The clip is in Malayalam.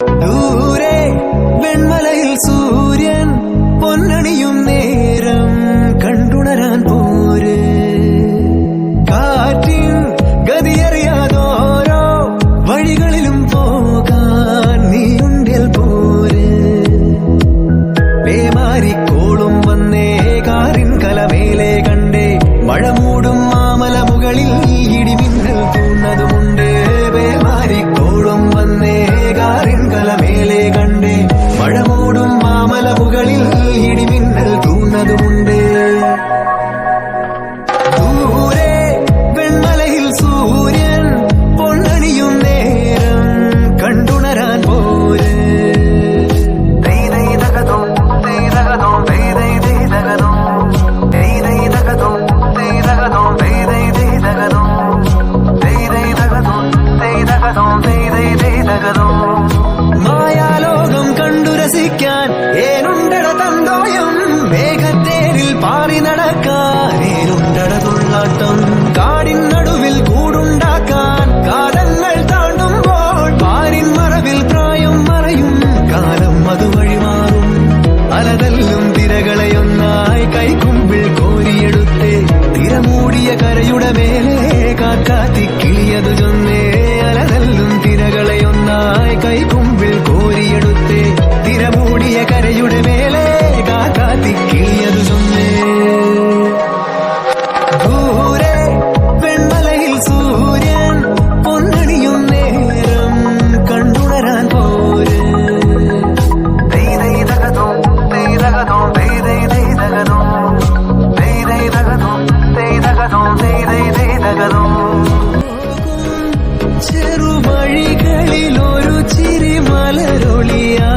ദൂരെ വെൺമലയിൽ സൂര്യൻ പൊന്നണിയും നേരം കണ്ടുണരാൻ പോര്. കാറ്റിൻ ഗതിയറിയാതോരോ വഴികളിലും പോകാൻ നീയുണ്ടിൽ പോര്. പേമാരിക്കോളും വന്നേ കാറിൻ കലമേലെ കണ്ടേ മഴ മൂടും മാമല മുകളിൽ ഇടിമിന്നൽ തൂന്നതുമുണ്ട്. പേമാരിക്കോളും വന്നേ കാറിൻ കലമേലെ കണ്ടേ മഴ മൂടും മാമല മുകളിൽ ഇടിമിന്നൽ തൂന്നതുമുണ്ട്. ദൂരെ വെൺമലയിൽ സൂര്യൻ പൊന്നണിയും നേരം കണ്ടുണരാൻ പോര്. മായാലോകം കണ്ടു രസിക്കാൻ ഏനുണ്ടട തന്തോയം. മേഘത്തേരിൽ പാറി നടക്കാൻ ഏനുണ്ടട തുള്ളാട്ടം. കാടിൻ നടുവിൽ കൂടുണ്ടാക്കാൻ കാലങ്ങൾ താണ്ടുമ്പോൾ പാരിൻ മറവിൽ പ്രായം മറയും കാലം അതുവഴി മാറും. അലതല്ലും തിരകളെയൊന്നായി കൈക്കുമ്പിൾ കോരിയെടുത്തേ തിരമൂടിയ കരയുടെ മേലെ കാക്കാത്തി കിളിയതു ചൊന്നേ. അലതല്ലും തിരകളെയൊന്നായി കൈക്കുമ്പിൾ കോരിയെടുത്തേ തിരമൂടിയ കരയുടെ മേലെ കാക്കാത്തി കിളിയതു ചൊന്നേ. ദൂരെ വെൺമലയിൽ സൂര്യൻ പൊന്നണിയും നേരം കണ്ടുണരാൻ പോര്. ചെറുവഴികളിൽ ഒരു ചിരി മലരൊളിയാ